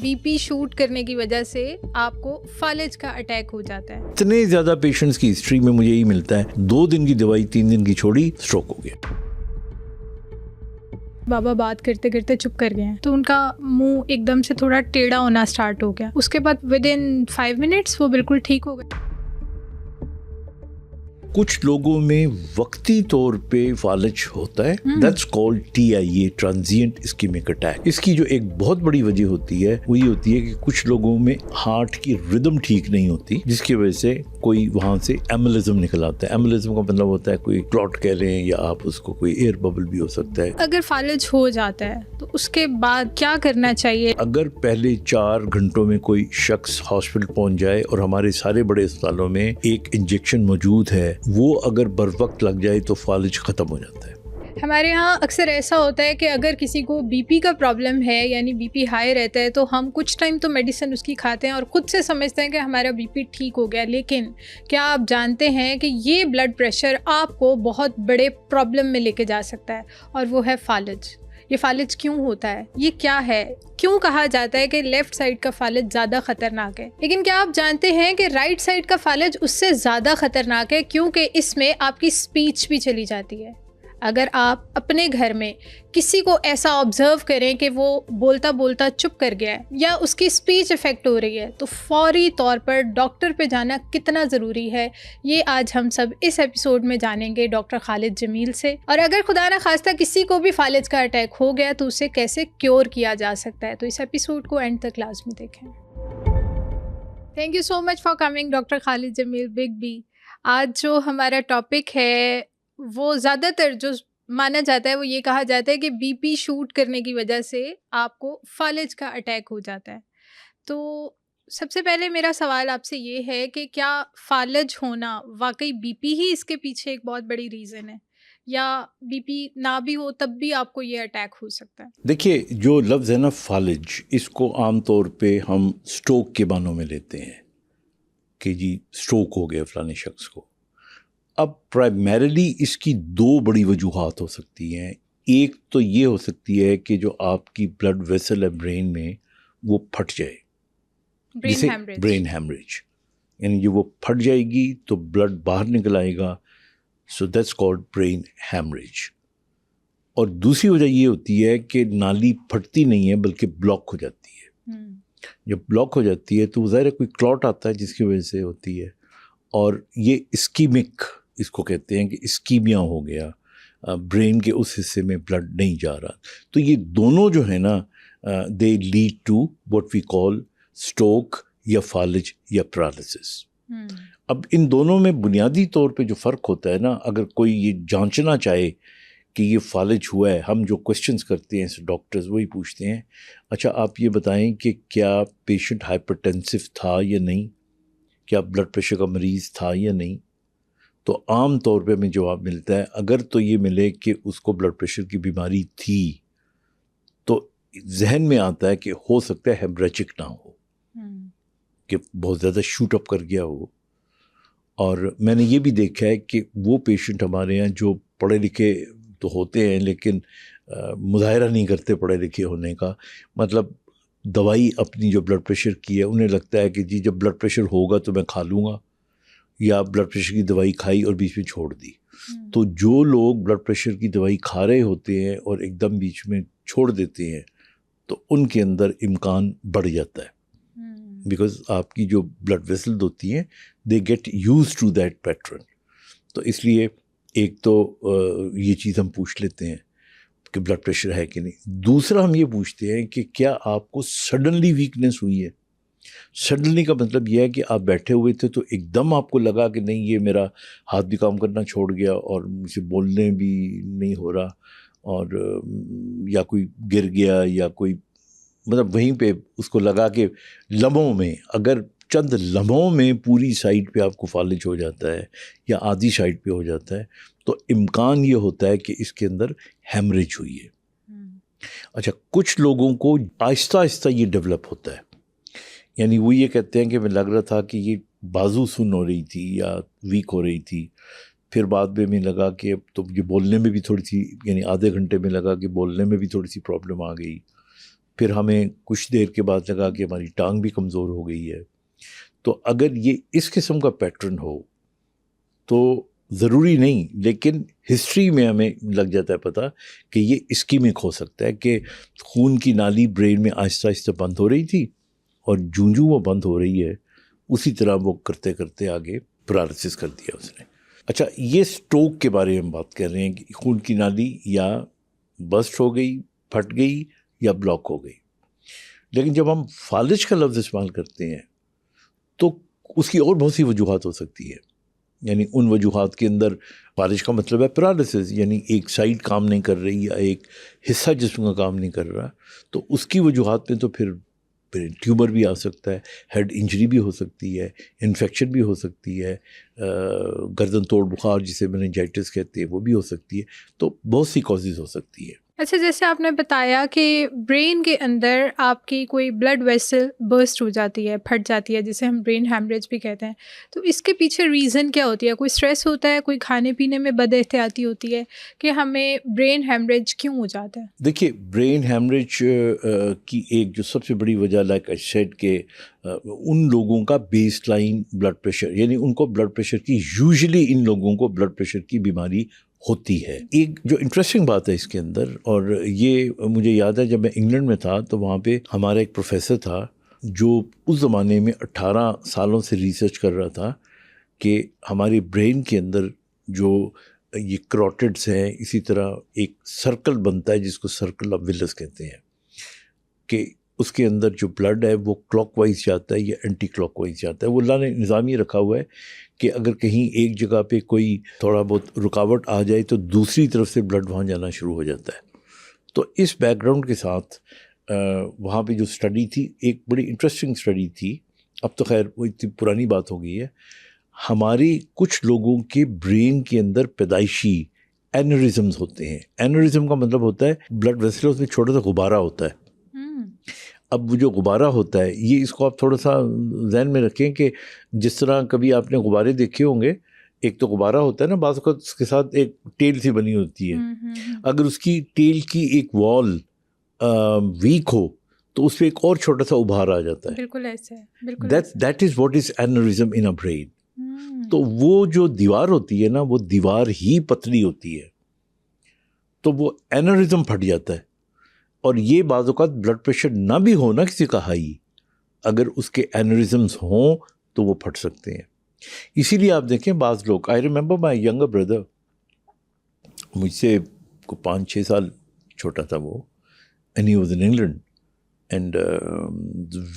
B P shoot کرنے کی وجہ سے آپ کو فالج کا اٹیک ہو جاتا ہے. اتنے زیادہ پیشنٹس کی ہسٹری میں مجھے یہی ملتا ہے 2 دن کی دوائی 3 دن کی چھوڑی اسٹروک ہو گیا. بابا بات کرتے کرتے چپ کر گئے ہیں تو ان کا منہ ایک دم سے تھوڑا ٹیڑھا ہونا سٹارٹ ہو گیا. اس کے بعد ودن 5 منٹس وہ بالکل ٹھیک ہو گئے. کچھ لوگوں میں وقتی طور پہ فالج ہوتا ہے, that's called TIA, transient ischaemic attack. اس کی جو ایک بہت بڑی وجہ ہوتی ہے وہ یہ ہوتی ہے کہ کچھ لوگوں میں ہارٹ کی ردم ٹھیک نہیں ہوتی, جس کی وجہ سے کوئی وہاں سے ایمبولزم نکل آتا ہے. ایمبولزم کا مطلب ہوتا ہے کوئی کلوٹ کہہ لیں یا آپ اس کو کوئی ایئر ببل بھی ہو سکتا ہے. اگر فالج ہو جاتا ہے تو اس کے بعد کیا کرنا چاہیے؟ اگر پہلے 4 گھنٹوں میں کوئی شخص ہاسپٹل پہنچ جائے اور ہمارے سارے بڑے اسپتالوں میں ایک انجیکشن موجود ہے, وہ اگر بر وقت لگ جائے تو فالج ختم ہو جاتا ہے. ہمارے ہاں اکثر ایسا ہوتا ہے کہ اگر کسی کو بی پی کا پرابلم ہے, یعنی بی پی ہائی رہتا ہے, تو ہم کچھ ٹائم تو میڈیسن اس کی کھاتے ہیں اور خود سے سمجھتے ہیں کہ ہمارا بی پی ٹھیک ہو گیا. لیکن کیا آپ جانتے ہیں کہ یہ بلڈ پریشر آپ کو بہت بڑے پرابلم میں لے کے جا سکتا ہے, اور وہ ہے فالج. یہ فالج کیوں ہوتا ہے, یہ کیا ہے, کیوں کہا جاتا ہے کہ لیفٹ سائڈ کا فالج زیادہ خطرناک ہے؟ لیکن کیا آپ جانتے ہیں کہ رائٹ سائڈ کا فالج اس سے زیادہ خطرناک ہے, کیونکہ اس میں آپ کی اسپیچ بھی چلی جاتی ہے. اگر آپ اپنے گھر میں کسی کو ایسا آبزرو کریں کہ وہ بولتا بولتا چپ کر گیا ہے یا اس کی اسپیچ افیکٹ ہو رہی ہے, تو فوری طور پر ڈاکٹر پہ جانا کتنا ضروری ہے, یہ آج ہم سب اس ایپیسوڈ میں جانیں گے ڈاکٹر خالد جمیل سے. اور اگر خدا نہ خواستہ کسی کو بھی فالج کا اٹیک ہو گیا تو اسے کیسے کیور کیا جا سکتا ہے, تو اس ایپیسوڈ کو اینڈ تک لازمی دیکھیں. Thank you so much for coming doctor Khalid Jamil big B. آج جو ہمارا ٹاپک ہے وہ زیادہ تر جو مانا جاتا ہے وہ یہ کہا جاتا ہے کہ بی پی شوٹ کرنے کی وجہ سے آپ کو فالج کا اٹیک ہو جاتا ہے. تو سب سے پہلے میرا سوال آپ سے یہ ہے کہ کیا فالج ہونا واقعی بی پی ہی اس کے پیچھے ایک بہت بڑی ریزن ہے, یا بی پی نہ بھی ہو تب بھی آپ کو یہ اٹیک ہو سکتا ہے؟ دیکھیے, جو لفظ ہے نا فالج, اس کو عام طور پہ ہم سٹروک کے معنوں میں لیتے ہیں کہ جی سٹروک ہو گیا فلانے شخص کو. اب پرائمریلی اس کی 2 بڑی وجوہات ہو سکتی ہیں. ایک تو یہ ہو سکتی ہے کہ جو آپ کی بلڈ ویسل ہے برین میں وہ پھٹ جائے, جسے برین ہیمریج, یعنی جو وہ پھٹ جائے گی تو بلڈ باہر نکل آئے گا, so that's called brain haemorrhage. اور دوسری وجہ یہ ہوتی ہے کہ نالی پھٹتی نہیں ہے بلکہ بلاک ہو جاتی ہے. جب بلاک ہو جاتی ہے تو ظاہر کوئی کلوٹ آتا ہے جس کی وجہ سے ہوتی ہے, اور یہ اسکیمک اس کو کہتے ہیں کہ اسکیمیا ہو گیا, برین کے اس حصے میں بلڈ نہیں جا رہا. تو یہ دونوں جو ہے نا they lead to what we call stroke یا فالج یا پیرالسس. اب ان دونوں میں بنیادی طور پہ جو فرق ہوتا ہے نا, اگر کوئی یہ جانچنا چاہے کہ یہ فالج ہوا ہے, ہم جو کوشچنس کرتے ہیں ڈاکٹرز وہی پوچھتے ہیں, اچھا آپ یہ بتائیں کہ کیا پیشنٹ ہائپر ٹینسو تھا یا نہیں, کیا بلڈ پریشر کا مریض تھا یا نہیں. تو عام طور پہ ہمیں جواب ملتا ہے اگر تو یہ ملے کہ اس کو بلڈ پریشر کی بیماری تھی تو ذہن میں آتا ہے کہ ہو سکتا ہے ہیمریجک نہ ہو, کہ بہت زیادہ شوٹ اپ کر گیا ہو. اور میں نے یہ بھی دیکھا ہے کہ وہ پیشنٹ ہمارے ہیں جو پڑھے لکھے تو ہوتے ہیں لیکن مظاہرہ نہیں کرتے پڑھے لکھے ہونے کا, مطلب دوائی اپنی جو بلڈ پریشر کی ہے انہیں لگتا ہے کہ جی جب بلڈ پریشر ہوگا تو میں کھا لوں گا, یا بلڈ پریشر کی دوائی کھائی اور بیچ میں چھوڑ دی. تو جو لوگ بلڈ پریشر کی دوائی کھا رہے ہوتے ہیں اور ایک دم بیچ میں چھوڑ دیتے ہیں تو ان کے اندر امکان بڑھ جاتا ہے, بیکاز آپ کی جو بلڈ ویسلز ہوتی ہیں they get used to that pattern. تو اس لیے ایک تو یہ چیز ہم پوچھ لیتے ہیں کہ بلڈ پریشر ہے کہ نہیں. دوسرا ہم یہ پوچھتے ہیں کہ کیا آپ کو سڈنلی ویکنیس ہوئی ہے. سڈنلی کا مطلب یہ ہے کہ آپ بیٹھے ہوئے تھے تو ایک دم آپ کو لگا کہ نہیں یہ میرا ہاتھ بھی کام کرنا چھوڑ گیا اور مجھے بولنے بھی نہیں ہو رہا, اور یا کوئی گر گیا یا کوئی, مطلب وہیں پہ اس کو لگا کہ لمحوں میں, اگر چند لمحوں میں پوری سائڈ پہ آپ کو فالج ہو جاتا ہے یا آدھی سائڈ پہ ہو جاتا ہے تو امکان یہ ہوتا ہے کہ اس کے اندر ہیمریج ہوئی ہے. اچھا, کچھ لوگوں کو آہستہ آہستہ یہ ڈیولپ ہوتا ہے, یعنی وہ یہ کہتے ہیں کہ میں لگ رہا تھا کہ یہ بازو سن ہو رہی تھی یا ویک ہو رہی تھی, پھر بعد میں لگا کہ اب تو یہ بولنے میں بھی تھوڑی سی, یعنی آدھے گھنٹے میں لگا کہ بولنے میں بھی تھوڑی سی پرابلم آ گئی, پھر ہمیں کچھ دیر کے بعد لگا کہ ہماری ٹانگ بھی کمزور ہو گئی ہے. تو اگر یہ اس قسم کا پیٹرن ہو تو ضروری نہیں، لیکن ہسٹری میں ہمیں لگ جاتا ہے پتہ کہ یہ اسکیمک ہو سکتا ہے، کہ خون کی نالی برین میں آہستہ آہستہ بند ہو رہی تھی اور جوں وہ بند ہو رہی ہے اسی طرح وہ کرتے کرتے آگے پیرالسس کر دیا اس نے. اچھا، یہ سٹروک کے بارے میں ہم بات کر رہے ہیں کہ خون کی نالی یا بسٹ ہو گئی، پھٹ گئی یا بلاک ہو گئی. لیکن جب ہم فالج کا لفظ استعمال کرتے ہیں تو اس کی اور بہت سی وجوہات ہو سکتی ہے. یعنی ان وجوہات کے اندر فالج کا مطلب ہے پیرالسس، یعنی ایک سائڈ کام نہیں کر رہی یا ایک حصہ جسم کا کام نہیں کر رہا. تو اس کی وجوہات میں تو پھر ٹیومر بھی آ سکتا ہے، ہیڈ انجری بھی ہو سکتی ہے، انفیکشن بھی ہو سکتی ہے، گردن توڑ بخار جسے میننجائٹس کہتے ہیں وہ بھی ہو سکتی ہے. تو بہت سی کازز ہو سکتی ہے. اچھا، جیسے آپ نے بتایا کہ برین کے اندر آپ کی کوئی بلڈ ویسل برسٹ ہو جاتی ہے، پھٹ جاتی ہے، جسے ہم برین ہیمریج بھی کہتے ہیں، تو اس کے پیچھے ریزن کیا ہوتی ہے؟ کوئی اسٹریس ہوتا ہے، کوئی کھانے پینے میں بد احتیاطی ہوتی ہے کہ ہمیں برین ہیمریج کیوں ہو جاتا ہے؟ دیکھیے، برین ہیمریج کی ایک جو سب سے بڑی وجہ لائک آئی سیڈ کہ ان لوگوں کا بیس لائن بلڈ پریشر، یعنی ان کو بلڈ پریشر کی، یوزلی ان لوگوں کو بلڈ پریشر کی بیماری ہوتی ہے. ایک جو انٹرسٹنگ بات ہے اس کے اندر، اور یہ مجھے یاد ہے جب میں انگلینڈ میں تھا تو وہاں پہ ہمارا ایک پروفیسر تھا جو اس زمانے میں 18 سالوں سے ریسرچ کر رہا تھا کہ ہماری برین کے اندر جو یہ کروٹڈس ہیں، اسی طرح ایک سرکل بنتا ہے جس کو سرکل آف ولس کہتے ہیں، کہ اس کے اندر جو بلڈ ہے وہ کلاک وائز جاتا ہے یا اینٹی کلاک وائز جاتا ہے. وہ اللہ نے نظام یہ رکھا ہوا ہے کہ اگر کہیں ایک جگہ پہ کوئی تھوڑا بہت رکاوٹ آ جائے تو دوسری طرف سے بلڈ وہاں جانا شروع ہو جاتا ہے. تو اس بیک گراؤنڈ کے ساتھ وہاں پہ جو اسٹڈی تھی، ایک بڑی انٹرسٹنگ اسٹڈی تھی. اب تو خیر وہ اتنی پرانی بات ہو گئی ہے. ہماری کچھ لوگوں کے برین کے اندر پیدائشی اینوریزمز ہوتے ہیں. اینوریزم کا مطلب ہوتا ہے بلڈ ویسلز میں چھوٹا سا غبارہ ہوتا ہے. اب وہ جو غبارہ ہوتا ہے، یہ اس کو آپ تھوڑا سا ذہن میں رکھیں کہ جس طرح کبھی آپ نے غبارے دیکھے ہوں گے، ایک تو غبارہ ہوتا ہے نا، بعض اوقات اس کے ساتھ ایک ٹیل سی بنی ہوتی ہے. اگر اس کی ٹیل کی ایک وال ویک ہو تو اس پہ ایک اور چھوٹا سا ابھار آ جاتا ہے. بالکل ایسے بالکل that is what is aneurysm in a brain. تو وہ جو دیوار ہوتی ہے نا، وہ دیوار ہی پتلی ہوتی ہے تو وہ اینوریزم پھٹ جاتا ہے. اور یہ بعض اوقات بلڈ پریشر نہ بھی ہو نا کسی کا ہائی، اگر اس کے اینوریزمز ہوں تو وہ پھٹ سکتے ہیں. اسی لیے آپ دیکھیں بعض لوگ، I remember my younger brother, مجھ سے 5-6 سال چھوٹا تھا وہ، and he was in England and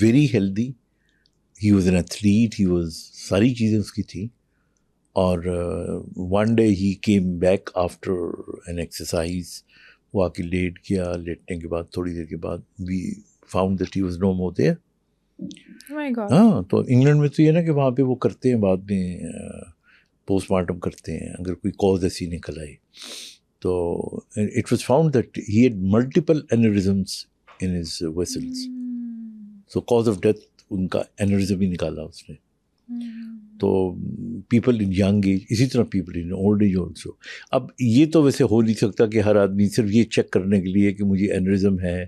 very healthy. He was an athlete, he was, ساری چیزیں اس کی تھیں. اور one day he came back after an exercise. وہ آ کے لیٹ گیا، لیٹنے کے بعد تھوڑی دیر کے بعد we found that he was no more there. ہاں، تو انگلینڈ میں تو یہ نا کہ وہاں پہ وہ کرتے ہیں، بعد میں پوسٹ مارٹم کرتے ہیں اگر کوئی کاز ایسی نکل آئی. تو it was found that he had multiple aneurysms in his vessels. So cause of death ان کا اینوریزم ہی نکالا اس نے. تو پیپل ان ینگ ایج، اسی طرح people in old age also. اب یہ تو ویسے ہو نہیں سکتا کہ ہر آدمی صرف یہ چیک کرنے کے لیے کہ مجھے اینوریزم ہے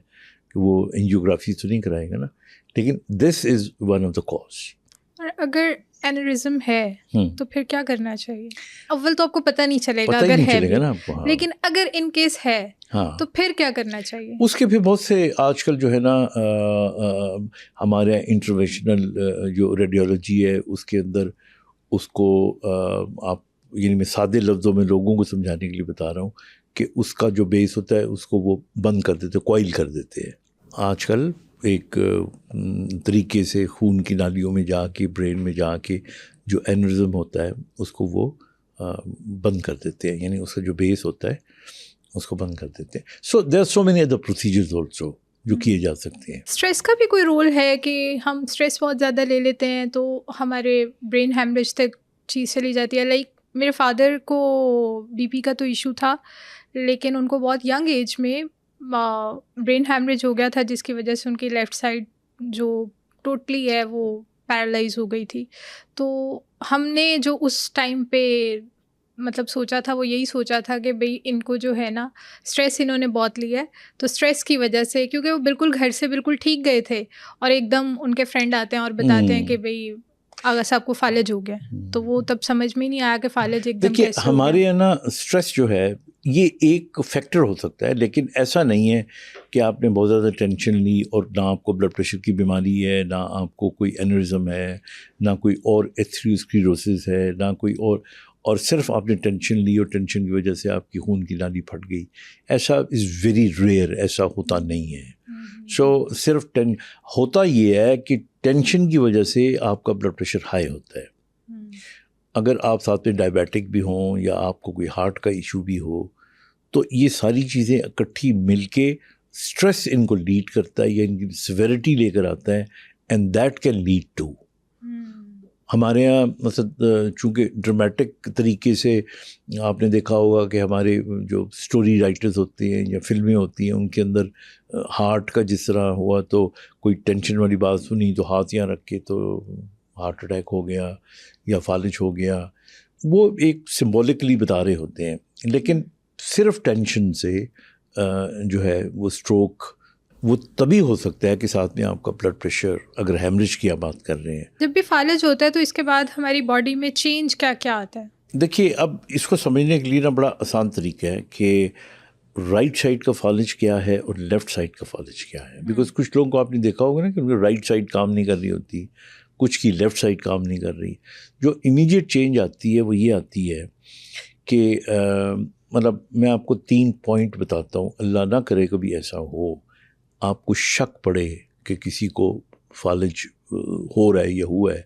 کہ وہ انجیوگرافی تو نہیں کرائے گا نا، لیکن this is one of the cause. اور اگر اینوریزم ہے تو پھر کیا کرنا چاہیے؟ اول تو آپ کو پتہ نہیں چلے گا اگر ہے بھی، لیکن اگر ان کیس ہے تو پھر کیا کرنا چاہیے؟ اس کے پھر بہت سے آج کل جو ہے نا ہمارے انٹروینشنل جو ریڈیولوجی ہے اس کے اندر اس کو آپ، یعنی میں سادے لفظوں میں لوگوں کو سمجھانے کے لیے بتا رہا ہوں کہ اس کا جو بیس ہوتا ہے اس کو وہ بند کر دیتے، کوائل کر دیتے ہیں. آج کل ایک طریقے سے خون کی نالیوں میں جا کے، برین میں جا کے جو اینوریزم ہوتا ہے اس کو وہ بند کر دیتے ہیں، یعنی اس کا جو بیس ہوتا ہے اس کو بند کر دیتے ہیں. So there are so many other procedures also جو کیے جا سکتے ہیں. اسٹریس کا بھی کوئی رول ہے کہ ہم اسٹریس بہت زیادہ لے لیتے ہیں تو ہمارے برین ہیمریج تک چیز چلی جاتی ہے؟ لائک میرے فادر کو بی پی کا تو ایشو تھا، لیکن ان کو بہت ینگ ایج میں برین ہیمریج ہو گیا تھا، جس کی وجہ سے ان کی لیفٹ سائڈ جو ٹوٹلی ہے وہ پیرالائز ہو گئی تھی. تو ہم نے جو اس ٹائم پہ مطلب سوچا تھا وہ یہی سوچا تھا کہ بھئی ان کو جو ہے نا اسٹریس انہوں نے بہت لیا ہے، تو اسٹریس کی وجہ سے، کیونکہ وہ بالکل گھر سے بالکل ٹھیک گئے تھے اور ایک دم ان کے فرینڈ آتے ہیں اور بتاتے ہیں کہ بھئی آغا صاحب کو فالج ہو گیا، تو وہ تب سمجھ میں نہیں آیا کہ فالج ایک دم دیکھیے کیسے ہو ہمارے گیا۔ یہاں نا اسٹریس جو ہے یہ ایک فیکٹر ہو سکتا ہے، لیکن ایسا نہیں ہے کہ آپ نے بہت زیادہ ٹینشن لی اور نہ آپ کو بلڈ پریشر کی بیماری ہے، نہ آپ کو کوئی اینورزم ہے، نہ کوئی اور ایتھریوسکلیروسس ہے، نہ کوئی اور صرف آپ نے ٹینشن لی اور ٹینشن کی وجہ سے آپ کی خون کی نالی پھٹ گئی. ایسا از ویری ریئر، ایسا ہوتا نہیں ہے. سو صرف ہوتا یہ ہے کہ ٹینشن کی وجہ سے آپ کا بلڈ پریشر ہائی ہوتا ہے. اگر آپ ساتھ میں ڈائبیٹک بھی ہوں یا آپ کو کوئی ہارٹ کا ایشو بھی ہو تو یہ ساری چیزیں اکٹھی مل کے اسٹریس ان کو لیڈ کرتا ہے یا ان کی سیویرٹی لے کر آتا ہے، and that can lead to. ہمارے یہاں مثلا چونکہ ڈرامیٹک طریقے سے آپ نے دیکھا ہوگا کہ ہمارے جو سٹوری رائٹرز ہوتے ہیں یا فلمیں ہوتی ہیں ان کے اندر ہارٹ کا جس طرح ہوا تو کوئی ٹینشن والی بات سنی تو ہاتھ یہاں رکھ کے تو ہارٹ اٹیک ہو گیا یا فالج ہو گیا، وہ ایک سمبولکلی بتا رہے ہوتے ہیں. لیکن صرف ٹینشن سے جو ہے وہ اسٹروک وہ تبھی ہو سکتا ہے کہ ساتھ میں آپ کا بلڈ پریشر، اگر ہیمریج کی آپ بات کر رہے ہیں. جب بھی فالج ہوتا ہے تو اس کے بعد ہماری باڈی میں چینج کیا کیا آتا ہے؟ دیکھیے اب اس کو سمجھنے کے لیے نا بڑا آسان طریقہ ہے کہ رائٹ سائڈ کا فالج کیا ہے اور لیفٹ سائڈ کا فالج کیا ہے. بیکاز کچھ لوگوں کو آپ نے دیکھا ہوگا نا کہ ان کی رائٹ سائڈ کام نہیں کر رہی ہوتی، کچھ کی لیفٹ سائڈ کام نہیں کر رہی. جو امیڈیٹ چینج آتی ہے وہ یہ آتی ہے کہ مطلب میں آپ کو 3 پوائنٹ بتاتا ہوں، اللہ نہ کرے کبھی ایسا ہو آپ کو شک پڑے کہ کسی کو فالج ہو رہا ہے یا ہوا ہے،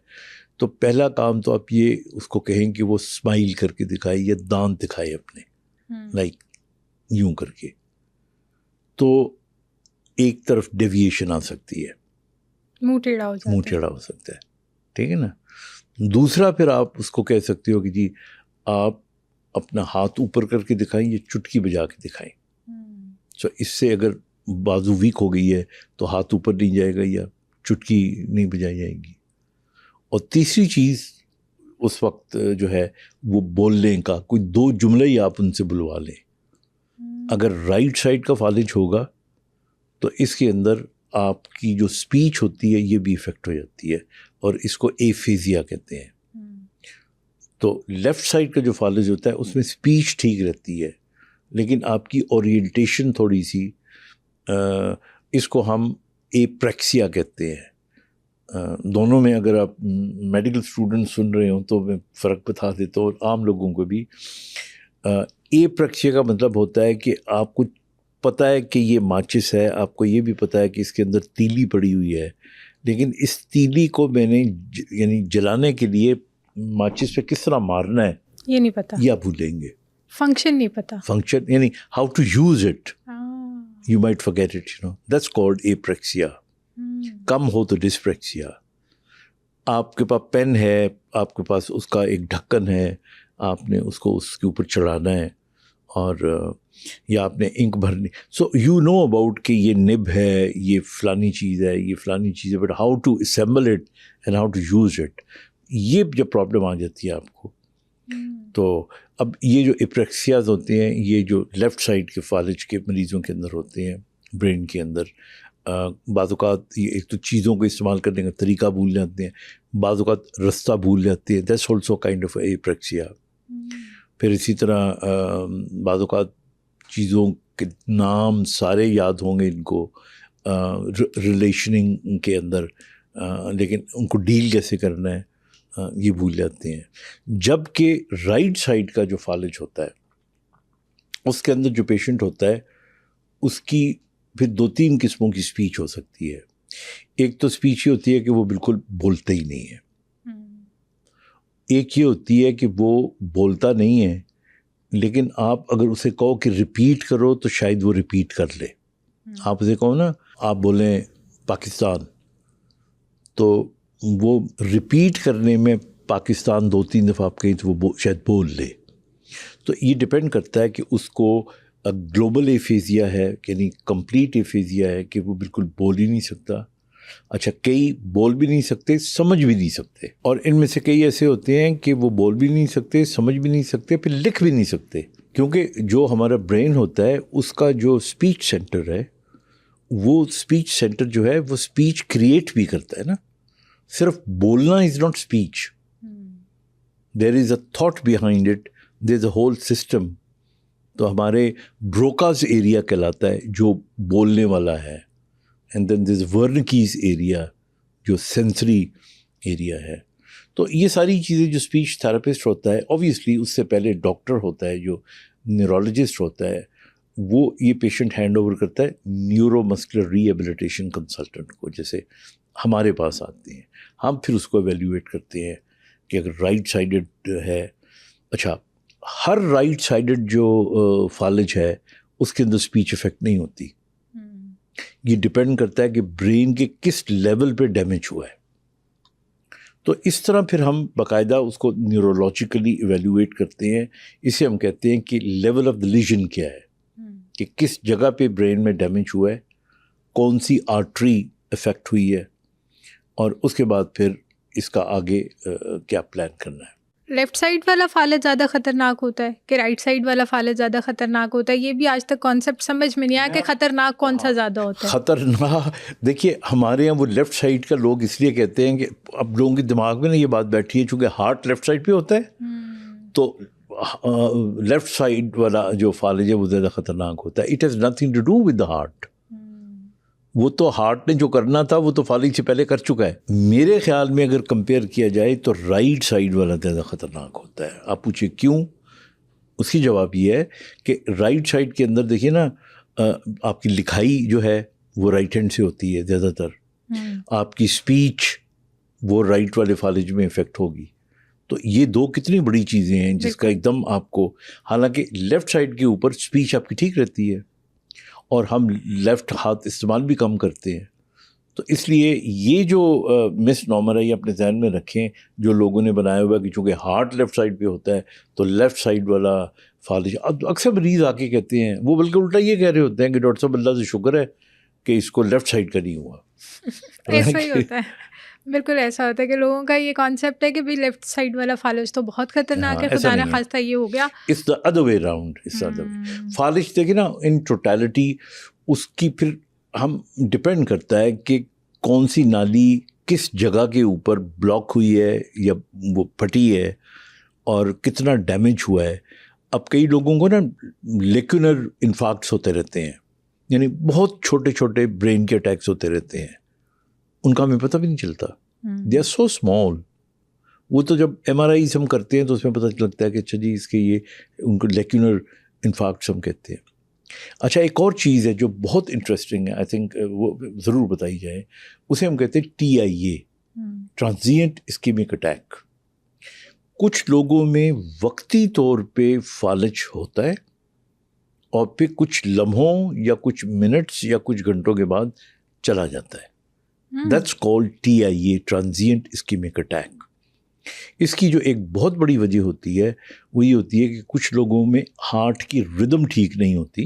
تو پہلا کام تو آپ یہ اس کو کہیں کہ وہ اسمائل کر کے دکھائے یا دانت دکھائے اپنے، لائک یوں کر کے، تو ایک طرف ڈیویشن آ سکتی ہے، منہ ٹیڑھا ہو سکتا ہے. ٹھیک ہے نا. دوسرا پھر آپ اس کو کہہ سکتے ہو کہ جی آپ اپنا ہاتھ اوپر کر کے دکھائیں یا چٹکی بجا کے دکھائیں. سو اس سے اگر بازو ویک ہو گئی ہے تو ہاتھ اوپر نہیں جائے گا یا چٹکی نہیں بجائی جائے گی. اور تیسری چیز اس وقت جو ہے وہ بولنے کا کوئی 2 جملے ہی آپ ان سے بلوا لیں. اگر رائٹ سائڈ کا فالج ہوگا تو اس کے اندر آپ کی جو سپیچ ہوتی ہے یہ بھی افیکٹ ہو جاتی ہے اور اس کو ایفیزیا کہتے ہیں. تو لیفٹ سائڈ کا جو فالج ہوتا ہے اس میں سپیچ ٹھیک رہتی ہے لیکن آپ کی اورینٹیشن تھوڑی سی، اس کو ہم ایپریکسیا کہتے ہیں. دونوں میں اگر آپ میڈیکل اسٹوڈنٹ سن رہے ہوں تو میں فرق بتا دیتا ہوں عام لوگوں کو بھی. ایپریکسیا کا مطلب ہوتا ہے کہ آپ کو پتہ ہے کہ یہ ماچس ہے، آپ کو یہ بھی پتہ ہے کہ اس کے اندر تیلی پڑی ہوئی ہے، لیکن اس تیلی کو میں نے یعنی جلانے کے لیے ماچس پہ کس طرح مارنا ہے یہ نہیں پتا، یا بھولیں گے. فنکشن نہیں پتا، فنکشن یعنی how to use it you might forget it, that's called apraxia. کم ہو تو ڈسپریکسیا. آپ کے پاس پین ہے، آپ کے پاس اس کا ایک ڈھکن ہے، آپ نے اس کو اس کے اوپر چڑھانا ہے اور یا آپ نے انک بھرنی. سو یو نو اباؤٹ کہ یہ نب ہے، یہ فلانی چیز ہے، یہ فلانی چیز ہے، but how to assemble it and how to use it, یہ جب پرابلم آ جاتی ہے آپ کو. تو اب یہ جو ایپریکسیاز ہوتے ہیں یہ جو لیفٹ سائڈ کے فالج کے مریضوں کے اندر ہوتے ہیں برین کے اندر، بعض اوقات یہ ایک تو چیزوں کو استعمال کرنے کا طریقہ بھول جاتے ہیں، بعض اوقات رستہ بھول جاتے ہیں، دیٹس آلسو کائنڈ آف ایپریکسیا. پھر اسی طرح بعض اوقات چیزوں کے نام سارے یاد ہوں گے ان کو ریلیشننگ کے اندر، لیکن ان کو ڈیل کیسے کرنا ہے یہ بھول جاتے ہیں. جب کہ رائٹ سائڈ کا جو فالج ہوتا ہے اس کے اندر جو پیشنٹ ہوتا ہے اس کی پھر 2-3 قسموں کی سپیچ ہو سکتی ہے. ایک تو سپیچ یہ ہوتی ہے کہ وہ بالکل بولتا ہی نہیں ہے. ایک یہ ہوتی ہے کہ وہ بولتا نہیں ہے لیکن آپ اگر اسے کہو کہ ریپیٹ کرو تو شاید وہ ریپیٹ کر لے. آپ اسے کہو نا آپ بولیں پاکستان تو وہ ریپیٹ کرنے میں پاکستان 2-3 دفعہ آپ کہیں تو وہ شاید بول لے. تو یہ ڈپینڈ کرتا ہے کہ اس کو گلوبل ایفیزیا ہے یعنی کمپلیٹ ایفیزیا ہے کہ وہ بالکل بول ہی نہیں سکتا، اچھا کئی بول بھی نہیں سکتے, سمجھ بھی نہیں سکتے, اور ان میں سے کئی ایسے ہوتے ہیں کہ وہ بول بھی نہیں سکتے, سمجھ بھی نہیں سکتے, پھر لکھ بھی نہیں سکتے, کیونکہ جو ہمارا برین ہوتا ہے اس کا جو اسپیچ سینٹر ہے, وہ اسپیچ سینٹر جو ہے وہ اسپیچ کریٹ بھی کرتا ہے نا. صرف بولنا is not speech, there is a thought behind it, there is a whole system. تو ہمارے بروکاز ایریا کہلاتا ہے جو بولنے والا ہے, and then there is Wernicke's area جو سینسری ایریا ہے. تو یہ ساری چیزیں جو اسپیچ تھراپسٹ ہوتا ہے, اوبویسلی اس سے پہلے ڈاکٹر ہوتا ہے جو نیورولوجسٹ ہوتا ہے, وہ یہ پیشنٹ ہینڈ اوور کرتا ہے نیورو مسکولر ری ایبلیٹیشن کنسلٹنٹ کو, جیسے ہمارے پاس آتے ہیں. ہم پھر اس کو ایویلیویٹ کرتے ہیں کہ اگر رائٹ سائڈڈ ہے, اچھا ہر رائٹ سائڈڈ جو فالج ہے اس کے اندر اسپیچ افیکٹ نہیں ہوتی. یہ ڈپینڈ کرتا ہے کہ برین کے کس لیول پہ ڈیمیج ہوا ہے. تو اس طرح پھر ہم باقاعدہ اس کو نیورولوجیکلی ایویلیویٹ کرتے ہیں. اسے ہم کہتے ہیں کہ لیول آف دا لیژن کیا ہے, کہ کس جگہ پہ برین میں ڈیمیج ہوا ہے, کون سی آرٹری افیکٹ ہوئی ہے, اور اس کے بعد پھر اس کا آگے کیا پلان کرنا ہے. لیفٹ سائڈ والا فالج زیادہ خطرناک ہوتا ہے کہ رائٹ سائڈ والا فالج زیادہ خطرناک ہوتا ہے؟ یہ بھی آج تک کانسیپٹ سمجھ میں نہیں آیا کہ خطرناک کون سا زیادہ ہوتا ہے. خطرناک, دیکھیے ہمارے یہاں وہ لیفٹ سائڈ کا لوگ اس لیے کہتے ہیں کہ اب لوگوں کے دماغ میں نا یہ بات بیٹھی ہے, چونکہ ہارٹ لیفٹ سائڈ پہ ہوتا ہے, تو لیفٹ سائڈ والا جو فالج ہے وہ زیادہ خطرناک ہوتا ہے. It has nothing to do with the heart. وہ تو ہارٹ نے جو کرنا تھا وہ تو فالج سے پہلے کر چکا ہے. میرے خیال میں اگر کمپیئر کیا جائے تو رائٹ سائڈ والا زیادہ خطرناک ہوتا ہے. آپ پوچھیں کیوں؟ اس کی جواب یہ ہے کہ رائٹ سائڈ کے اندر دیکھیے نا, آپ کی لکھائی جو ہے وہ رائٹ ہینڈ سے ہوتی ہے زیادہ تر, آپ کی اسپیچ وہ رائٹ والے فالج میں افیکٹ ہوگی. تو یہ دو کتنی بڑی چیزیں ہیں جس کا ایک دم آپ کو, حالانکہ لیفٹ سائڈ کے اوپر اسپیچ آپ کی ٹھیک رہتی ہے اور ہم لیفٹ ہاتھ استعمال بھی کم کرتے ہیں. تو اس لیے یہ جو مس نارمر ہے یہ اپنے ذہن میں رکھیں جو لوگوں نے بنایا ہوا کہ چونکہ ہارٹ لیفٹ سائڈ پہ ہوتا ہے تو لیفٹ سائڈ والا فالج. اب اکثر مریض آ کے کہتے ہیں, وہ بلکہ الٹا یہ کہہ رہے ہوتے ہیں کہ ڈاکٹر صاحب اللہ سے شکر ہے کہ اس کو لیفٹ سائڈ کا نہیں ہوا. ایسا ہی ہوتا ہے, بالکل ایسا ہوتا ہے کہ لوگوں کا یہ کانسیپٹ ہے کہ بھائی لیفٹ سائڈ والا فالج تو بہت خطرناک ہے, خدا نہ خواستہ یہ ہو گیا. It's the other way round. فالج دیکھیں نا ان ٹوٹیلٹی, اس کی پھر ہم ڈپینڈ کرتا ہے کہ کون سی نالی کس جگہ کے اوپر بلاک ہوئی ہے یا وہ پھٹی ہے اور کتنا ڈیمیج ہوا ہے. اب کئی لوگوں کو نا لیکونر انفارکٹس ہوتے رہتے ہیں, یعنی بہت چھوٹے چھوٹے برین کے اٹیکس ہوتے رہتے ہیں, ان کا ہمیں پتہ بھی نہیں چلتا. They are so small. وہ تو جب ایم آر آئیز ہم کرتے ہیں تو اس میں پتہ لگتا ہے کہ اچھا جی اس کے یہ ان کو لیکونر انفارکٹس ہم کہتے ہیں. اچھا ایک اور چیز ہے جو بہت انٹرسٹنگ ہے, آئی تھنک وہ ضرور بتائی جائے, اسے ہم کہتے ہیں TIA, ٹرانزینٹ اسکیمک اٹیک. کچھ لوگوں میں وقتی طور پہ فالج ہوتا ہے اور پھر کچھ لمحوں یا کچھ منٹس یا کچھ گھنٹوں کے بعد چلا جاتا ہے. That's called TIA, transient ischaemic attack. اس کی جو ایک بہت بڑی وجہ ہوتی ہے وہ یہ ہوتی ہے کہ کچھ لوگوں میں ہارٹ کی ردم ٹھیک نہیں ہوتی,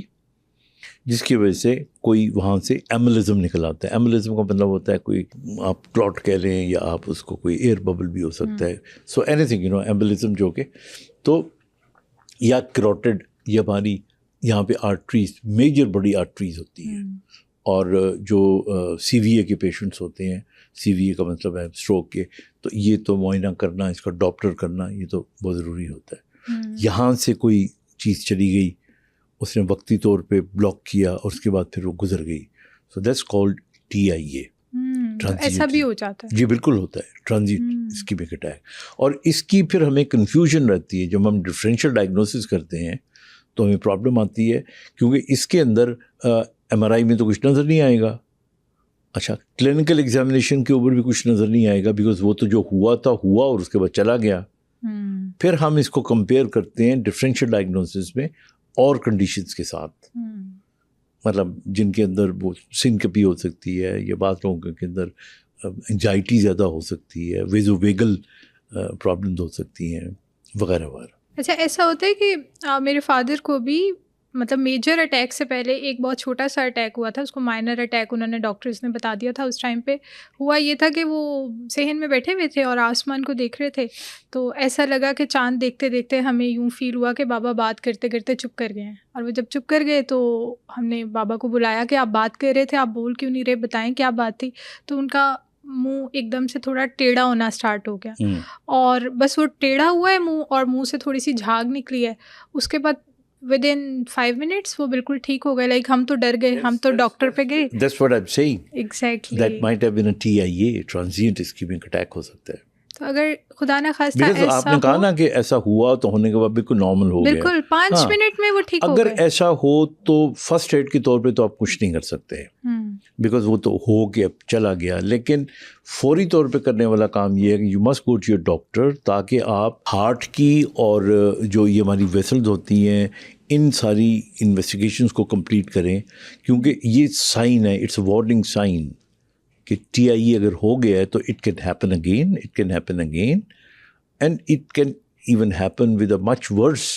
جس کی وجہ سے کوئی وہاں سے ایمبولزم نکل آتا ہے. ایمبولزم کا مطلب ہوتا ہے کوئی آپ کلاٹ کہہ لیں یا آپ اس کو کوئی ایئر ببل بھی ہو سکتا ہے. سو اینی تھنگ ایمبولزم جو کہ تو یا کروٹڈ یا ہماری یہاں پہ آرٹریز, میجر بڑی آرٹریز ہوتی ہیں. اور جو CVA کے پیشنٹس ہوتے ہیں, CVA کا مطلب ہے اسٹروک کے, تو یہ تو معائنہ کرنا, اس کا ڈاپلر کرنا یہ تو بہت ضروری ہوتا ہے. یہاں سے کوئی چیز چلی گئی, اس نے وقتی طور پہ بلاک کیا اور اس کے بعد پھر وہ گزر گئی. سو دیٹس کالڈ TIA. ایسا بھی ہو جاتا ہے؟ جی بالکل ہوتا ہے, ٹرانزینٹ اسکیمک اٹیک. اور اس کی پھر ہمیں کنفیوژن رہتی ہے جب ہم ڈفرینشیل ڈائگنوسس کرتے ہیں تو ہمیں پرابلم آتی ہے, کیونکہ اس کے اندر MRI میں تو کچھ نظر نہیں آئے گا. اچھا کلینکل ایگزامینیشن کے اوپر بھی کچھ نظر نہیں آئے گا, بیکاز وہ تو جو ہوا تھا ہوا اور اس کے بعد چلا گیا. پھر ہم اس کو کمپیئر کرتے ہیں ڈفرینشیل ڈائگنوسس میں اور کنڈیشنز کے ساتھ, مطلب جن کے اندر وہ سنکپی ہو سکتی ہے, یا بعض لوگوں کے اندر انزائٹی زیادہ ہو سکتی ہے, ویزو ویگل پرابلمز ہو سکتی ہیں وغیرہ وغیرہ. اچھا ایسا ہوتا ہے کہ میرے فادر کو بھی مطلب میجر اٹیک سے پہلے ایک بہت چھوٹا سا اٹیک ہوا تھا, اس کو مائنر اٹیک انہوں نے ڈاکٹرز نے بتا دیا تھا. اس ٹائم پہ ہوا یہ تھا کہ وہ صحن میں بیٹھے ہوئے تھے اور آسمان کو دیکھ رہے تھے, تو ایسا لگا کہ چاند دیکھتے دیکھتے ہمیں یوں فیل ہوا کہ بابا بات کرتے کرتے چپ کر گئے ہیں. اور وہ جب چپ کر گئے تو ہم نے بابا کو بلایا کہ آپ بات کر رہے تھے, آپ بول کیوں نہیں رہے, بتائیں کیا بات تھی. تو ان کا منہ ایک دم سے تھوڑا ٹیڑھا ہونا اسٹارٹ ہو گیا, اور بس وہ ٹیڑھا ہوا ہے منہ, اور منہ سے تھوڑی سی جھاگ نکلی ہے. اس کے بعد within 5 minutes وہ بالکل ٹھیک ہو گئے. لائک ہم تو ڈر گئے, ہم تو ڈاکٹر پہ گئے. That's what I'm saying. Exactly. That might have been a TIA, transient ischemic attack ہو سکتا ہے. تو اگر خدا نہ خواستہ ایسا آپ نے کہا نا کہ ایسا ہوا تو ہونے کے بعد بالکل نارمل ہو گیا, بالکل 5 منٹ میں وہ ٹھیک ہو اگر گئے. ایسا ہو تو فرسٹ ایڈ کے طور پہ تو آپ کچھ نہیں کر سکتے, بیکاز وہ تو ہو کے اب چلا گیا. لیکن فوری طور پہ کرنے والا کام یہ ہے کہ you must go to your doctor, تاکہ آپ ہارٹ کی اور جو یہ ہماری ویسلز ہوتی ہیں ان ساری انویسٹیگیشنز کو کمپلیٹ کریں, کیونکہ یہ سائن ہے, اٹس اے وارننگ سائن کہ ٹی آئی اگر ہو گیا ہے تو it can happen again, and it can even happen with a much worse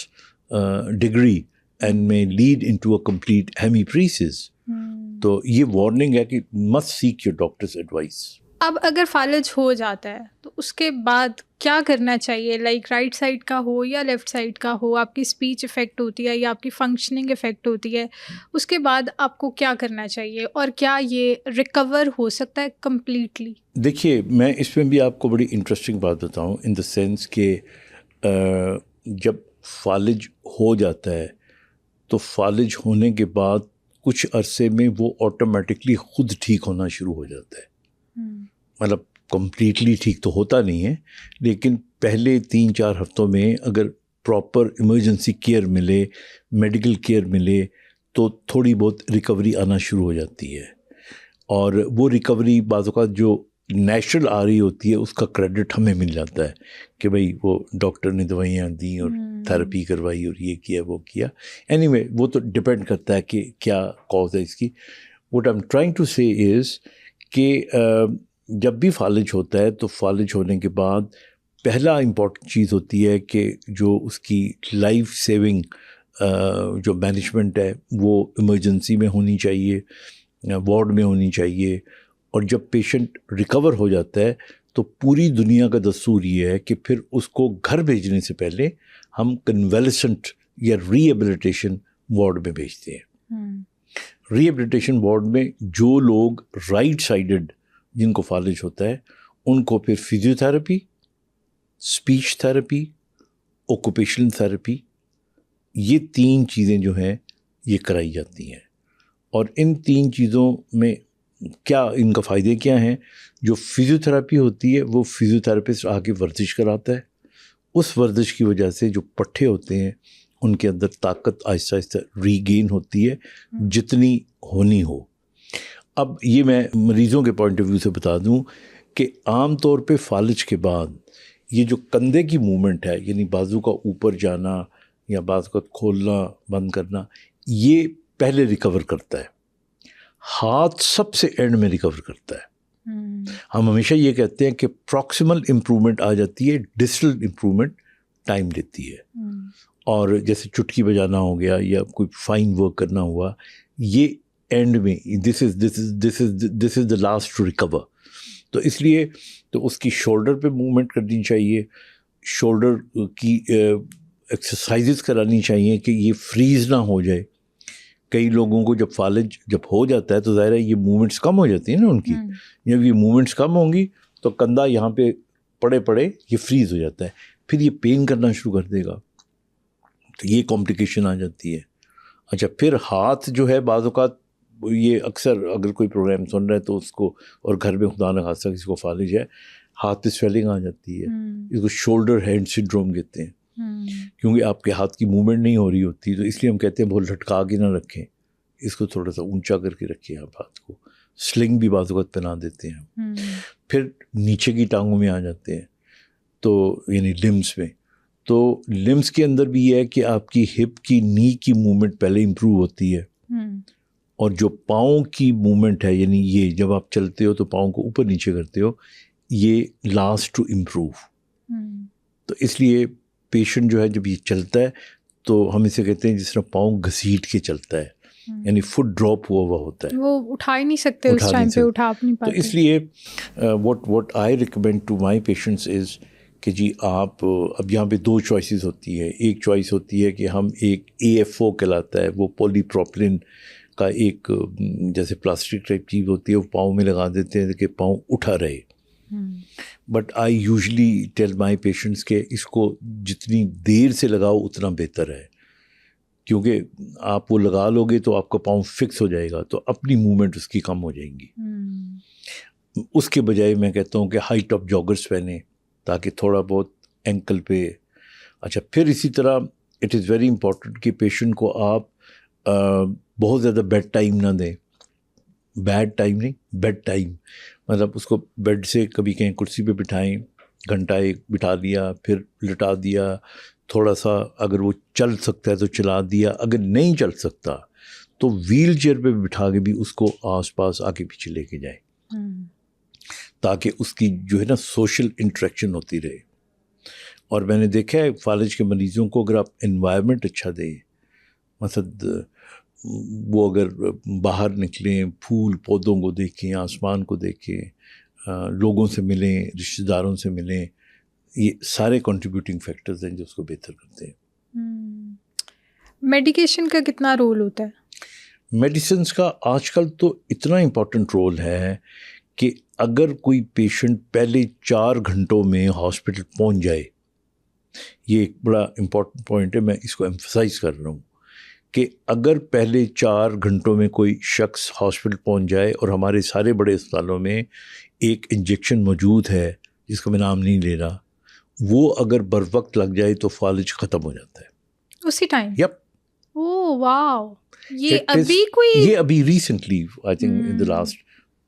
degree and may lead into a complete hemiparesis. تو یہ وارننگ ہے کہ must seek your doctor's advice. اب اگر فالج ہو جاتا ہے تو اس کے بعد کیا کرنا چاہیے؟ لائک رائٹ سائڈ کا ہو یا لیفٹ سائڈ کا ہو, آپ کی اسپیچ افیکٹ ہوتی ہے یا آپ کی فنکشننگ افیکٹ ہوتی ہے, اس کے بعد آپ کو کیا کرنا چاہیے, اور کیا یہ ریکور ہو سکتا ہے کمپلیٹلی؟ دیکھیے, میں اس میں بھی آپ کو بڑی انٹرسٹنگ بات بتاؤں, ان دا سینس کہ جب فالج ہو جاتا ہے تو فالج ہونے کے بعد کچھ عرصے میں وہ آٹومیٹکلی خود ٹھیک ہونا شروع ہو جاتا ہے. مطلب کمپلیٹلی ٹھیک تو ہوتا نہیں ہے, لیکن پہلے 3-4 ہفتوں میں اگر پراپر ایمرجنسی کیئر ملے, میڈیکل کیئر ملے, تو تھوڑی بہت ریکوری آنا شروع ہو جاتی ہے. اور وہ ریکوری بعض اوقات جو نیچرل آ رہی ہوتی ہے اس کا کریڈٹ ہمیں مل جاتا ہے کہ بھائی وہ ڈاکٹر نے دوائیاں دیں اور تھراپی کروائی اور یہ کیا وہ کیا. اینی وے وہ تو ڈپینڈ کرتا ہے کہ کیا کاز ہے اس کی. What I am trying to say is کہ جب بھی فالج ہوتا ہے تو فالج ہونے کے بعد پہلا امپورٹنٹ چیز ہوتی ہے کہ جو اس کی لائف سیونگ جو مینجمنٹ ہے وہ ایمرجنسی میں ہونی چاہیے, وارڈ میں ہونی چاہیے. اور جب پیشنٹ ریکور ہو جاتا ہے تو پوری دنیا کا دستور یہ ہے کہ پھر اس کو گھر بھیجنے سے پہلے ہم کنویلسنٹ یا ری ایبلیٹیشن وارڈ میں بھیجتے ہیں. ری ایبلیٹیشن وارڈ میں جو لوگ رائٹ سائڈڈ جن کو فالج ہوتا ہے ان کو پھر physio therapy, speech therapy, occupational therapy, یہ 3 چیزیں جو ہیں یہ کرائی جاتی ہیں. اور ان 3 چیزوں میں کیا ان کا فائدے کیا ہیں؟ جو فزیو تھراپی ہوتی ہے وہ فزیو تھراپسٹ آ کے ورزش کراتا ہے, اس ورزش کی وجہ سے جو پٹھے ہوتے ہیں ان کے اندر طاقت آہستہ آہستہ ری گین ہوتی ہے جتنی ہونی ہو. اب یہ میں مریضوں کے پوائنٹ آف ویو سے بتا دوں کہ عام طور پہ فالج کے بعد یہ جو کندھے کی موومنٹ ہے, یعنی بازو کا اوپر جانا یا بازو کا کھولنا بند کرنا, یہ پہلے ریکور کرتا ہے. ہاتھ سب سے اینڈ میں ریکور کرتا ہے. ہم ہمیشہ یہ کہتے ہیں کہ پراکسیمل امپرومنٹ آ جاتی ہے, ڈسٹل امپرومنٹ ٹائم لیتی ہے. اور جیسے چٹکی بجانا ہو گیا یا کوئی فائن ورک کرنا ہوا, یہ اینڈ میں دس از دا لاسٹ ٹو ریکور. تو اس لیے تو اس کی شولڈر پہ موومنٹ کرنی چاہیے, شولڈر کی ایکسرسائزز کرانی چاہیے کہ یہ فریز نہ ہو جائے. کئی لوگوں کو جب فالج جب ہو جاتا ہے تو ظاہر ہے یہ موومنٹس کم ہو جاتی ہیں نا ان کی. جب یہ موومنٹس کم ہوں گی تو کندھا یہاں پہ پڑے یہ فریز ہو جاتا ہے, پھر یہ پین کرنا شروع کر دے گا, تو یہ کمپلیکیشن آ جاتی ہے. اچھا, پھر ہاتھ جو ہے بعض اوقات یہ اکثر اگر کوئی پروگرام سن رہا ہے تو اس کو, اور گھر میں خدا نہ خاصہ کسی کو فالج ہے, ہاتھ پہ سویلنگ آ جاتی ہے. اس کو شولڈر ہینڈ سنڈروم کہتے ہیں, کیونکہ آپ کے ہاتھ کی موومنٹ نہیں ہو رہی ہوتی. تو اس لیے ہم کہتے ہیں بہت لٹکا کے نہ رکھیں, اس کو تھوڑا سا اونچا کر کے رکھیں آپ ہاتھ کو. سلنگ بھی بعض اوقات پہنا دیتے ہیں. پھر نیچے کی ٹانگوں میں آ جاتے ہیں, تو یعنی لمس میں. تو لمس کے اندر بھی یہ ہے کہ آپ کی ہپ کی نی کی موومنٹ پہلے امپروو ہوتی ہے, اور جو پاؤں کی موومنٹ ہے, یعنی یہ جب آپ چلتے ہو تو پاؤں کو اوپر نیچے کرتے ہو, یہ لاسٹ ٹو امپروو. تو اس لیے پیشنٹ جو ہے جب یہ چلتا ہے تو ہم اسے کہتے ہیں جس طرح پاؤں گھسیٹ کے چلتا ہے, یعنی فٹ ڈراپ ہوا ہوتا ہے, وہ اٹھا ہی نہیں سکتے اس ٹائم پہ, اٹھا نہیں پاتے. تو اس لیے what I recommend to my patients is کہ جی آپ اب یہاں پہ 2 چوائسیز ہوتی ہے. ایک چوائس ہوتی ہے کہ ہم ایک AFO کہلاتا ہے, وہ پولی پروپلن کا ایک جیسے پلاسٹک ٹائپ چیز ہوتی ہے, وہ پاؤں میں لگا دیتے ہیں کہ پاؤں اٹھا رہے. But I usually tell my patients کہ اس کو جتنی دیر سے لگاؤ اتنا بہتر ہے, کیونکہ آپ وہ لگا لو گے تو آپ کا پاؤں فکس ہو جائے گا, تو اپنی موومنٹ اس کی کم ہو جائیں گی. اس کے بجائے میں کہتا ہوں کہ ہائی ٹاپ جاگرس پہنیں تاکہ تھوڑا بہت اینکل پہ. اچھا, پھر اسی طرح اٹ از ویری امپورٹنٹ کہ پیشنٹ کو آپ بہت زیادہ بیڈ ٹائم نہ دیں. بیڈ ٹائم نہیں, بیڈ ٹائم مطلب اس کو بیڈ سے کبھی کہیں کرسی پہ بٹھائیں, گھنٹہ ایک بٹھا دیا, پھر لٹا دیا, تھوڑا سا اگر وہ چل سکتا ہے تو چلا دیا, اگر نہیں چل سکتا تو ویل چیئر پہ بٹھا کے بھی اس کو آس پاس آگے پیچھے لے کے جائیں, تاکہ اس کی جو ہے نا سوشل انٹریکشن ہوتی رہے. اور میں نے دیکھا ہے فالج کے مریضوں کو اگر آپ انوائرمنٹ اچھا دیں, مثلا وہ اگر باہر نکلیں, پھول پودوں کو دیکھیں, آسمان کو دیکھیں, لوگوں سے ملیں, رشتہ داروں سے ملیں, یہ سارے کنٹریبیوٹنگ فیکٹرز ہیں جو اس کو بہتر کرتے ہیں. میڈیکیشن کا کتنا رول ہوتا ہے؟ میڈیسنس کا آج کل تو اتنا امپورٹنٹ رول ہے کہ اگر کوئی پیشنٹ پہلے 4 گھنٹوں میں ہاسپٹل پہنچ جائے, یہ ایک بڑا امپورٹنٹ پوائنٹ ہے, میں اس کو ایمفسائز کر رہا ہوں کہ اگر پہلے 4 گھنٹوں میں کوئی شخص ہاسپٹل پہنچ جائے, اور ہمارے سارے بڑے اسپتالوں میں ایک انجیکشن موجود ہے جس کا میں نام نہیں لے رہا, وہ اگر بر وقت لگ جائے تو فالج ختم ہو جاتا ہے اسی ٹائم. یپ. اوہ واو, یہ ابھی recently I think in the last,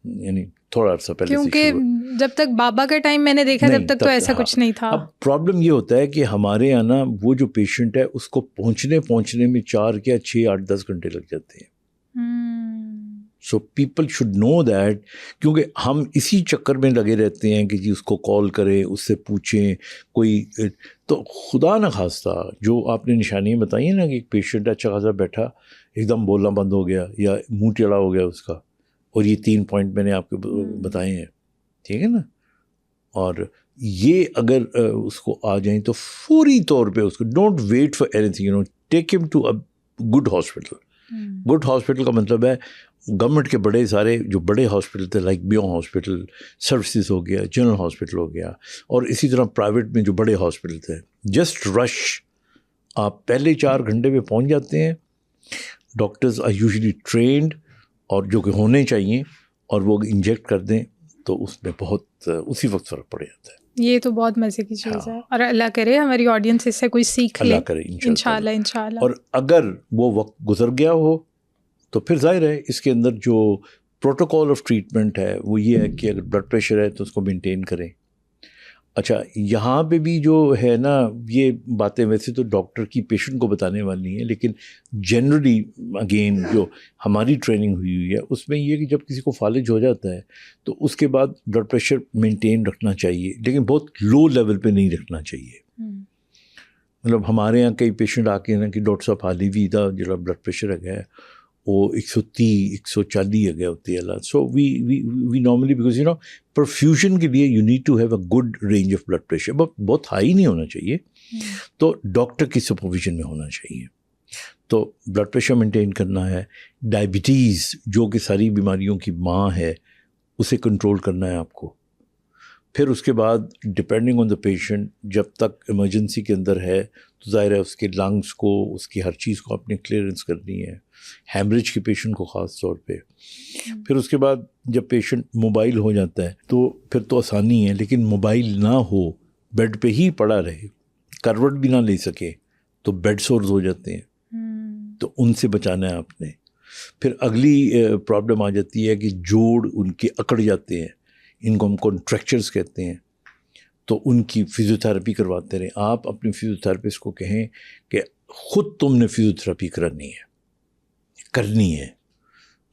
یعنی تھوڑا عرصہ پہلے, کیونکہ جب تک بابا کا ٹائم میں نے دیکھا جب تک تو ایسا کچھ نہیں تھا. اب پرابلم یہ ہوتا ہے کہ ہمارے یہاں نا وہ جو پیشنٹ ہے اس کو پہنچنے میں 4 کیا 6 8 10 گھنٹے لگ جاتے ہیں. So people should know that, کیونکہ ہم اسی چکر میں لگے رہتے ہیں کہ جی اس کو کال کریں, اس سے پوچھیں کوئی, تو خدا نہ خواستہ جو آپ نے نشانیاں بتائی ہیں نا کہ ایک پیشنٹ اچھا خاصا بیٹھا ایک دم بولنا بند ہو گیا یا منہ ٹیڑھا ہو گیا اس کا, اور یہ 3 پوائنٹ میں نے آپ کو بتائے ہیں, ٹھیک ہے نا. اور یہ اگر اس کو آ جائیں تو فوری طور پہ اس کو don't wait for anything, take him to a good hospital. Good hospital کا مطلب ہے گورنمنٹ کے بڑے سارے جو بڑے ہاسپٹل تھے لائک بیون ہاسپٹل, سروسز ہو گیا, جنرل ہاسپٹل ہو گیا, اور اسی طرح پرائیویٹ میں جو بڑے ہاسپٹل تھے, جسٹ رش, آپ پہلے 4 گھنٹے میں پہنچ جاتے ہیں. ڈاکٹرز آر یوزلی ٹرینڈ, اور جو کہ ہونے چاہیے, اور وہ انجیکٹ کر دیں تو اس میں بہت اسی وقت فرق پڑ جاتا ہے. یہ تو بہت مزے کی چیز ہے, اور اللہ کرے ہماری آڈینس اس سے کوئی سیکھ لے, اللہ کرے انشاءاللہ. اور اگر وہ وقت گزر گیا ہو تو پھر ظاہر ہے اس کے اندر جو پروٹوکول آف ٹریٹمنٹ ہے وہ یہ ہے کہ اگر بلڈ پریشر ہے تو اس کو مینٹین کریں. اچھا, یہاں پہ بھی جو ہے نا یہ باتیں ویسے تو ڈاکٹر کی پیشنٹ کو بتانے والی ہیں, لیکن جنرلی اگین جو ہماری ٹریننگ ہوئی ہے اس میں یہ کہ جب کسی کو فالج ہو جاتا ہے تو اس کے بعد بلڈ پریشر مینٹین رکھنا چاہیے, لیکن بہت لو لیول پہ نہیں رکھنا چاہیے. مطلب ہمارے یہاں کئی پیشنٹ آ کے نا کہ ڈاکٹر صاحب حالی بھی تھا جو بلڈ پریشر ہے گیا وہ 130 140 ہے گیا ہوتی ہے. So we normally because perfusion کے لیے you need to have a good range of blood pressure, بہت ہائی نہیں ہونا چاہیے, تو ڈاکٹر کی سپرویژن میں ہونا چاہیے. تو بلڈ پریشر مینٹین کرنا ہے. ڈائبٹیز جو کہ ساری بیماریوں کی ماں ہے, اسے کنٹرول کرنا ہے آپ کو. پھر اس کے بعد ڈپینڈنگ آن دا پیشنٹ, جب تک ایمرجنسی کے اندر ہے تو ظاہر ہے اس کے لنگس کو, اس کی ہر چیز کو اپنے کلیئرنس کرنی ہے, ہیمریج کے پیشنٹ کو خاص طور پہ. پھر اس کے بعد جب پیشنٹ موبائل ہو جاتا ہے تو پھر تو آسانی ہے, لیکن موبائل نہ ہو, بیڈ پہ ہی پڑا رہے, کروٹ بھی نہ لے سکے تو بیڈ سورز ہو جاتے ہیں, تو ان سے بچانا ہے آپ نے. پھر اگلی پرابلم آ جاتی ہے کہ جوڑ ان کے اکڑ جاتے ہیں, ان کو ہم کانٹریکچرز کہتے ہیں, تو ان کی فزیوتھراپی کرواتے رہیں. آپ اپنے فزیوتھراپسٹ کو کہیں کہ خود تم نے فزیوتھراپی کرنی ہے,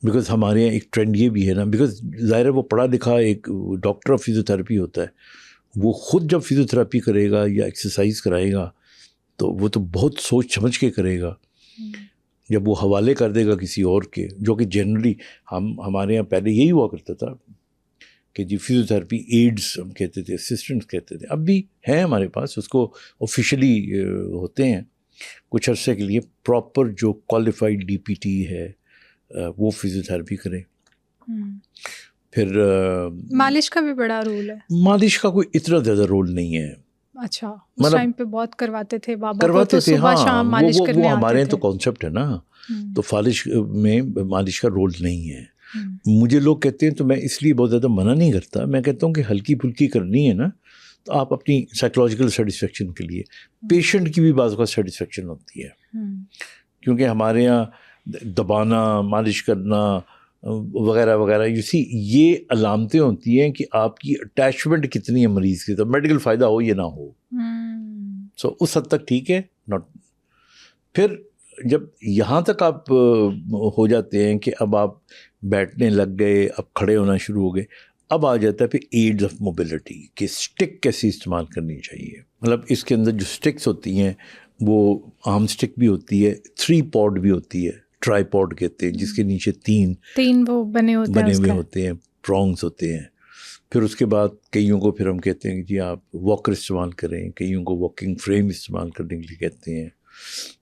بیکاز ہمارے یہاں ایک ٹرینڈ یہ بھی ہے نا, بیکاز ظاہر ہے وہ پڑھا لکھا ایک ڈاکٹر آف فزیوتھراپی ہوتا ہے, وہ خود جب فزیوتھراپی کرے گا یا ایکسرسائز کرائے گا تو وہ تو بہت سوچ سمجھ کے کرے گا. جب وہ حوالے کر دے گا کسی اور کے, جو کہ جنرلی ہمارے یہاں پہلے یہی ہوا کرتا تھا کہ جی فزیوتھراپی ایڈز ہم کہتے تھے, اسسٹنٹس کہتے تھے, اب بھی ہیں ہمارے پاس, اس کو آفیشلی ہوتے ہیں کچھ عرصے کے لیے. پراپر جو کوالیفائڈ ڈی پی ٹی ہے وہ فزیوتھراپی کریں. پھر مالش کا بھی بڑا رول ہے. مالش کا کوئی اتنا زیادہ رول نہیں ہے. اچھا, اس ٹائم پہ بہت کرواتے تھے بابا کرواتے تھے, صبح شام مالش کرنے وہ آتے ہمارے تھے. تو کانسیپٹ ہے نا, تو فالش میں مالش کا رول نہیں ہے. مجھے لوگ کہتے ہیں تو میں اس لیے بہت زیادہ منع نہیں کرتا, میں کہتا ہوں کہ ہلکی پھلکی کرنی ہے نا تو آپ اپنی سائیکولوجیکل سیٹسفیکشن کے لیے, پیشنٹ کی بھی بعض اوقات سیٹسفیکشن ہوتی ہے, کیونکہ ہمارے یہاں دبانا, مالش کرنا وغیرہ وغیرہ, یہ علامتیں ہوتی ہیں کہ آپ کی اٹیچمنٹ کتنی ہے مریض کی, تو میڈیکل فائدہ ہو یا نہ ہو. سو اس حد تک ٹھیک ہے. پھر جب یہاں تک آپ ہو جاتے ہیں کہ اب آپ بیٹھنے لگ گئے, اب کھڑے ہونا شروع ہو گئے, اب آ جاتا ہے پھر ایڈز آف موبلٹی, کہ اسٹک کیسے استعمال کرنی چاہیے. مطلب اس کے اندر جو اسٹکس ہوتی ہیں وہ عام اسٹک بھی ہوتی ہے, 3 پوڈ بھی ہوتی ہے, ٹرائی پوڈ کہتے ہیں, جس کے نیچے تین وہ بنے ہوئے ہوتے ہیں, پرونگس ہوتے ہیں. پھر اس کے بعد کئیوں کو پھر ہم کہتے ہیں کہ جی آپ واکر استعمال کریں, کئیوں کو واکنگ فریم استعمال کرنے کے لیے کہتے ہیں,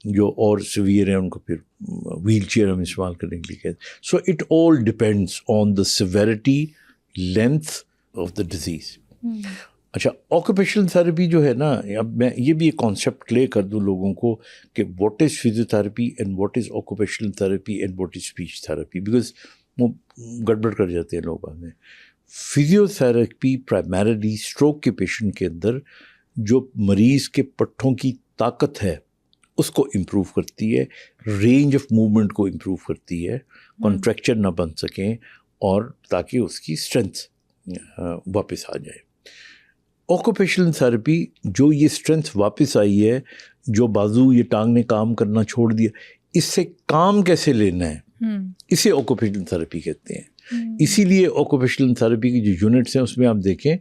جو اور سیویئر ہیں ان کو پھر ویل چیئر ہم استعمال کرنے کے لیے کہتے ہیں. So it all depends on the severity, length of the disease. اچھا, آکوپیشنل تھراپی جو ہے نا, اب میں یہ بھی ایک کانسیپٹ کلیئر کر دوں لوگوں کو کہ what is physiotherapy and what is occupational therapy and what is speech therapy, because وہ گڑبڑ کر جاتے ہیں لوگ میں. فزیوتھراپی پرائمریلی اسٹروک کے پیشنٹ کے اندر جو مریض کے پٹھوں کی طاقت ہے اس کو امپروو کرتی ہے, رینج آف موومنٹ کو امپروو کرتی ہے, کانٹریکچر نہ بن سکیں اور تاکہ اس کی اسٹرینتھ واپس آ جائے. آکوپیشنل تھراپی جو یہ اسٹرینتھ واپس آئی ہے, جو بازو یہ ٹانگ نے کام کرنا چھوڑ دیا, اس سے کام کیسے لینا ہے, اسے آکوپیشنل تھراپی کہتے ہیں. اسی لیے آکوپیشنل تھراپی کی جو یونٹس ہیں اس میں آپ دیکھیں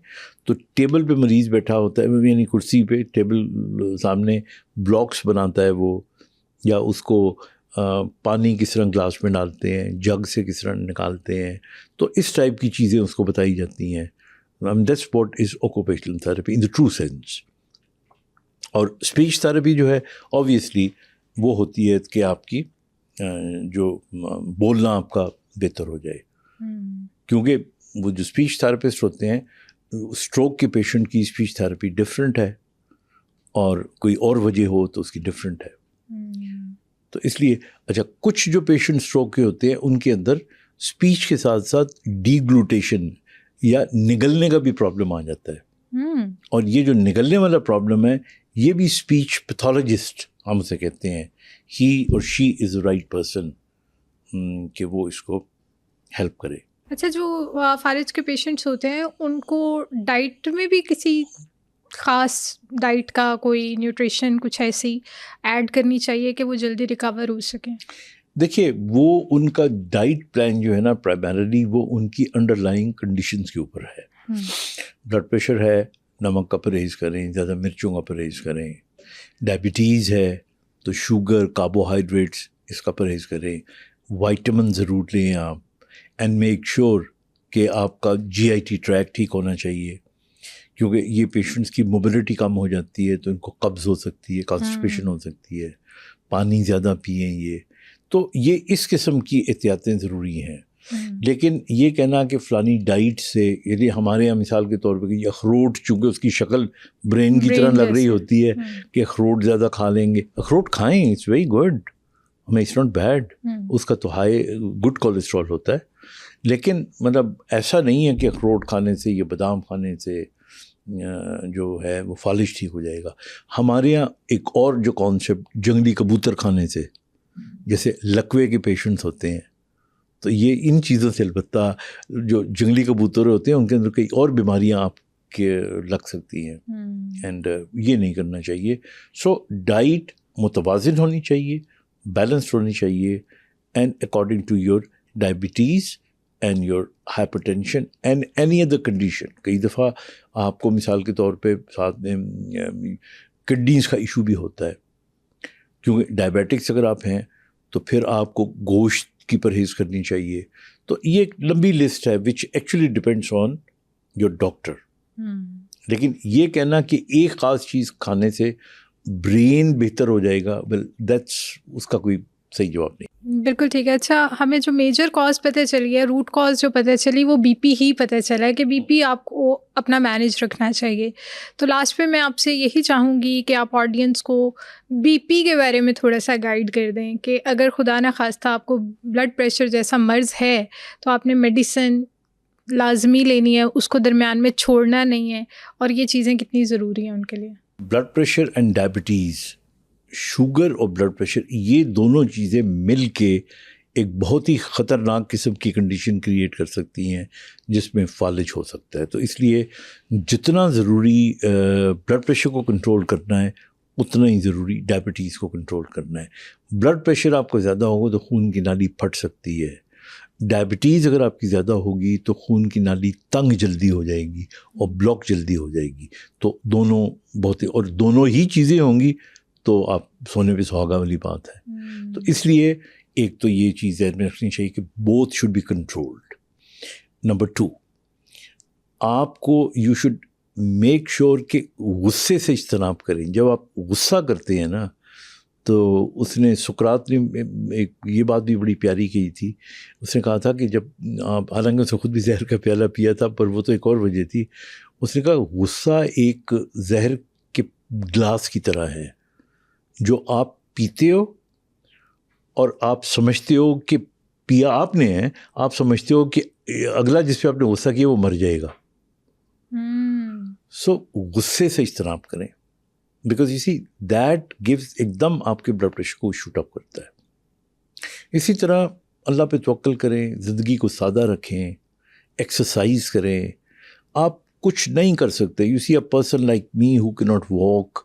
تو ٹیبل پہ مریض بیٹھا ہوتا ہے, یعنی کرسی پہ, ٹیبل سامنے بلاکس بناتا ہے وہ, یا اس کو پانی کس طرح گلاس میں ڈالتے ہیں, جگ سے کس طرح نکالتے ہیں, تو اس ٹائپ کی چیزیں اس کو بتائی جاتی ہیں. That's what is occupational therapy in the true sense. اور اسپیچ تھراپی جو ہے آبویسلی وہ ہوتی ہے کہ آپ کی جو بولنا آپ کا بہتر ہو جائے, کیونکہ وہ جو اسپیچ تھراپسٹ ہوتے ہیں, اسٹروک کے پیشنٹ کی اسپیچ تھراپی ڈفرینٹ ہے اور کوئی اور وجہ ہو تو اس کی ڈفرینٹ ہے. تو اس لیے اچھا, کچھ جو پیشنٹ اسٹروک کے ہوتے ہیں ان کے اندر اسپیچ کے ساتھ ساتھ ڈی گلوٹیشن یا نگلنے کا بھی پرابلم آ جاتا ہے, اور یہ جو نگلنے والا پرابلم ہے یہ بھی اسپیچ پیتھولوجسٹ ہم اسے کہتے ہیں, ہی اور شی از دا رائٹ پرسن کہ وہ اس کو ہیلپ کرے. اچھا, جو فالج کے پیشنٹس ہوتے ہیں ان کو ڈائٹ میں بھی کسی خاص ڈائٹ کا کوئی نیوٹریشن کچھ ایسی ایڈ کرنی چاہیے کہ وہ جلدی ریکور ہو سکیں؟ دیکھیے, وہ ان کا ڈائٹ پلان جو ہے نا پرائمریلی وہ ان کی انڈر لائنگ کنڈیشنز کے اوپر ہے. بلڈ پریشر ہے, نمک کا پرہیز کریں, زیادہ مرچوں کا پرہیز کریں. ڈائبٹیز ہے تو شوگر, کاربوہائیڈریٹس اس کا پرہیز کریں. وائٹامن ضرور لیں آپ, اینڈ میک شیور کہ آپ کا جی آئی ٹی ٹریک ٹھیک ہونا چاہیے, کیونکہ یہ پیشنٹس کی موبلٹی کم ہو جاتی ہے تو ان کو قبض ہو سکتی ہے, کانسٹیپیشن ہو سکتی ہے. پانی زیادہ پئیں, یہ تو یہ اس قسم کی احتیاطیں ضروری ہیں. لیکن یہ کہنا کہ فلانی ڈائٹ سے, یعنی ہمارے یہاں مثال کے طور پہ کہ اخروٹ, چونکہ اس کی شکل برین کی طرح لگ رہی ہوتی ہے کہ اخروٹ زیادہ کھا لیں گے. اخروٹ کھائیں, اٹس ویری گڈ, ہمیں اٹس ناٹ بیڈ, اس کا تو ہائی گڈ کولیسٹرول ہوتا ہے. لیکن مطلب ایسا نہیں ہے کہ اخروٹ کھانے سے یا بادام کھانے سے جو ہے وہ فالج ٹھیک ہو جائے گا. ہمارے یہاں ایک اور جو کانسیپٹ, جنگلی کبوتر کھانے سے, جیسے لکوے کے پیشنٹس ہوتے ہیں, تو یہ ان چیزوں سے البتہ جو جنگلی کبوتر ہوتے ہیں ان کے اندر کئی اور بیماریاں آپ کے لگ سکتی ہیں, اینڈ یہ نہیں کرنا چاہیے. سو ڈائٹ متوازن ہونی چاہیے, بیلنسڈ ہونی چاہیے, and according to your diabetes and your hypertension and any other condition. کئی دفعہ آپ کو مثال کے طور پہ ساتھ میں کڈنیز کا ایشو بھی ہوتا ہے, کیونکہ ڈائبیٹکس اگر آپ ہیں تو پھر آپ کو گوشت کی پرہیز کرنی چاہیے. تو یہ ایک لمبی لسٹ ہے which actually depends on your doctor. لیکن یہ کہنا کہ ایک خاص چیز کھانے سے برین بہتر ہو جائے گا, ویل دیٹس اس کا کوئی صحیح جواب نہیں. بالکل ٹھیک ہے. اچھا, ہمیں جو میجر کاز پتہ چلی ہے, روٹ کاز جو پتہ چلی, وہ بی پی ہی پتہ چلا ہے کہ بی پی آپ کو اپنا مینیج رکھنا چاہیے. تو لاسٹ پہ میں آپ سے یہی چاہوں گی کہ آپ آڈینس کو بی پی کے بارے میں تھوڑا سا گائیڈ کر دیں کہ اگر خدا نہ خواستہ آپ کو بلڈ پریشر جیسا مرض ہے تو آپ نے میڈیسن لازمی لینی ہے, اس کو درمیان میں چھوڑنا نہیں ہے, اور یہ چیزیں کتنی ضروری ہیں ان کے لیے. Blood pressure and diabetes, sugar اور بلڈ پریشر, یہ دونوں چیزیں مل کے ایک بہت ہی خطرناک قسم کی کنڈیشن کریٹ کر سکتی ہیں جس میں فالج ہو سکتا ہے. تو اس لیے جتنا ضروری بلڈ پریشر کو کنٹرول کرنا ہے اتنا ہی ضروری ڈائبٹیز کو کنٹرول کرنا ہے. بلڈ پریشر آپ کا زیادہ ہوگا تو خون کی نالی پھٹ سکتی ہے. ڈائبٹیز اگر آپ کی زیادہ ہوگی تو خون کی نالی تنگ جلدی ہو جائے گی اور بلاک جلدی ہو جائے گی. تو دونوں بہت ہی, اور دونوں ہی چیزیں ہوں گی تو آپ سونے پہ سہاگا والی بات ہے. تو اس لیے ایک تو یہ چیز ذہن میں رکھنی چاہیے کہ both should be controlled. Number 2, آپ کو یو شوڈ میک شیور کہ غصے سے اجتناب کریں. جب آپ غصہ کرتے ہیں نا, تو اس نے سقراط نے ایک یہ بات بھی بڑی پیاری کی تھی. اس نے کہا تھا کہ جب آپ, حالانکہ اس نے خود بھی زہر کا پیالہ پیا تھا, پر وہ تو ایک اور وجہ تھی. اس نے کہا غصہ ایک زہر کے گلاس کی طرح ہے جو آپ پیتے ہو اور آپ سمجھتے ہو کہ پیا آپ نے ہے, آپ سمجھتے ہو کہ اگلا جس پہ آپ نے غصہ کیا وہ مر جائے گا. سو غصے سے اجتناب کریں, because you see that gives ایک دم آپ کے بلڈ پریشر کو شوٹ اپ کرتا ہے. اسی طرح اللہ پہ توکل کریں, زندگی کو سادہ رکھیں, ایکسرسائز کریں. آپ کچھ نہیں کر سکتے. You see a person like me who can not walk,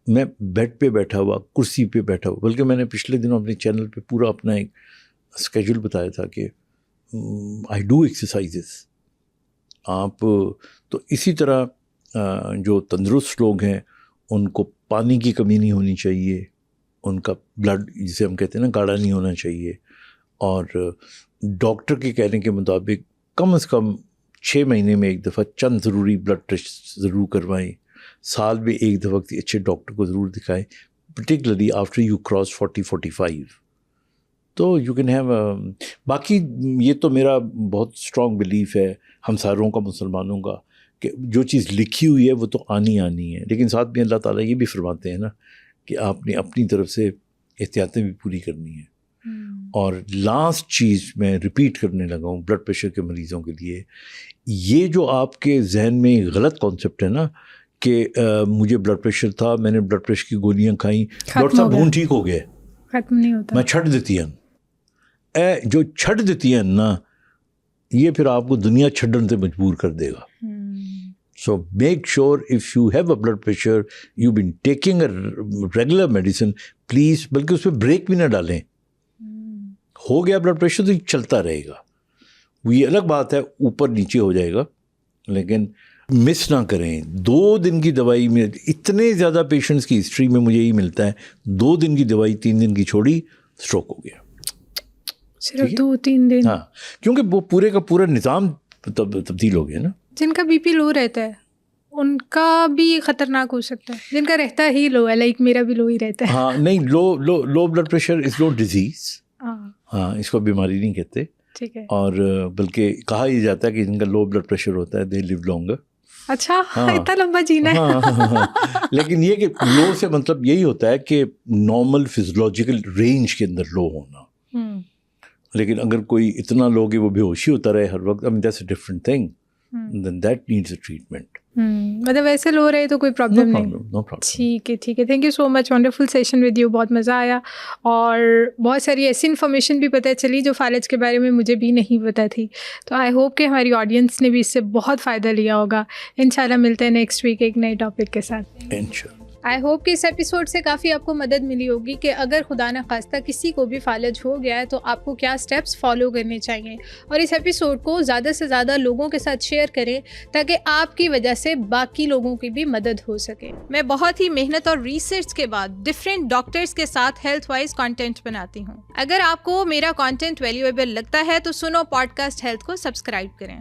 میں بیڈ پہ بیٹھا ہوا, کرسی پہ بیٹھا ہوا, بلکہ میں نے پچھلے دنوں اپنے چینل پہ پورا اپنا ایک اسکیجول بتایا تھا کہ آئی ڈو ایکسرسائزز. آپ تو اسی طرح جو تندرست لوگ ہیں ان کو پانی کی کمی نہیں ہونی چاہیے, ان کا بلڈ جسے ہم کہتے ہیں نا گاڑھا نہیں ہونا چاہیے, اور ڈاکٹر کے کہنے کے مطابق کم از کم 6 مہینے میں ایک دفعہ چند ضروری بلڈ ٹیسٹ ضرور کروائیں. سال میں ایک دفعہ کسی اچھے ڈاکٹر کو ضرور دکھائیں, پرٹیکولرلی آفٹر یو کراس 40-45. تو یو کین ہیو باقی یہ تو میرا بہت اسٹرانگ بلیف ہے ہم ساروں کا, مسلمانوں کا, کہ جو چیز لکھی ہوئی ہے وہ تو آنی ہے, لیکن ساتھ میں اللہ تعالیٰ یہ بھی فرماتے ہیں نا کہ آپ نے اپنی طرف سے احتیاطیں بھی پوری کرنی ہیں. اور لاسٹ چیز میں ریپیٹ کرنے لگا ہوں بلڈ پریشر کے مریضوں کے لیے, یہ جو آپ کے ذہن میں غلط کانسیپٹ ہے نا کہ مجھے بلڈ پریشر تھا, میں نے بلڈ پریشر کی گولیاں کھائیں, ڈاکٹر صاحب خون ٹھیک ہو گئے, ختم نہیں ہوتا, میں چھٹ دیتی ہیں. جو چھٹ دیتی ہیں نا, یہ پھر آپ کو دنیا چھڈن سے مجبور کر دے گا. So make sure if you have a blood pressure, you've been taking a regular medicine, please, بلکہ اس پہ بریک بھی نہ ڈالیں. ہو گیا بلڈ پریشر تو چلتا رہے گا, یہ الگ بات ہے اوپر نیچے ہو جائے گا, لیکن مس نہ کریں. 2 دن کی دوائی میں, اتنے زیادہ پیشنٹس کی ہسٹری میں مجھے یہی ملتا ہے, 2 دن کی دوائی 3 دن کی چھوڑی, اسٹروک ہو گیا. صرف 2-3 دن؟ ہاں, کیونکہ وہ پورے کا پورا نظام تبدیل ہو گیا نا. جن کا بی پی لو رہتا ہے ان کا بھی خطرناک ہو سکتا ہے, جن کا رہتا ہی لو ہے, لائک میرا بھی لو ہی رہتا ہے. ہاں نہیں, low blood pressure is no disease. ہاں, اس کو بیماری نہیں کہتے. ٹھیک ہے. اور بلکہ کہا یہ جاتا ہے کہ جن کا لو بلڈ پریشر ہوتا ہے دے لیو لانگر. اچھا, اتنا لمبا جینا ہے. ہاں, لیکن یہ کہ لو سے مطلب یہی ہوتا ہے کہ نارمل فزیولوجیکل رینج کے اندر لو ہونا. لیکن اگر کوئی اتنا لو کہ وہ بے ہوشی ہوتا رہے ہر وقت, I mean that's a different thing. Then that needs a treatment. مطلب ویسے لو رہے تو کوئی پرابلم نہیں. No problem. ٹھیک ہے, ٹھیک ہے. Thank you so much, wonderful session with you, بہت مزہ آیا, اور بہت ساری ایسی انفارمیشن بھی پتہ چلی جو فالج کے بارے میں مجھے بھی نہیں پتہ تھی. تو آئی ہوپ کہ ہماری آڈینس نے بھی اس سے بہت فائدہ لیا ہوگا. انشاءاللہ ملتے ہیں نیکسٹ ویک ایک نئے ٹاپک کے ساتھ. انشاءاللہ. آئی ہوپ کہ اس ایپیسوڈ سے کافی آپ کو مدد ملی ہوگی کہ اگر خدا نخواستہ کسی کو بھی فالج ہو گیا ہے تو آپ کو کیا سٹیپس فالو کرنے چاہیے، اور اس ایپیسوڈ کو زیادہ سے زیادہ لوگوں کے ساتھ شیئر کریں تاکہ آپ کی وجہ سے باقی لوگوں کی بھی مدد ہو سکے۔ میں بہت ہی محنت اور ریسرچ کے بعد ڈفرینٹ ڈاکٹرز کے ساتھ ہیلتھ وائز کانٹینٹ بناتی ہوں۔ اگر آپ کو میرا کانٹینٹ ویلیویبل لگتا ہے تو سنو پوڈ کاسٹ ہیلتھ کو سبسکرائب کریں۔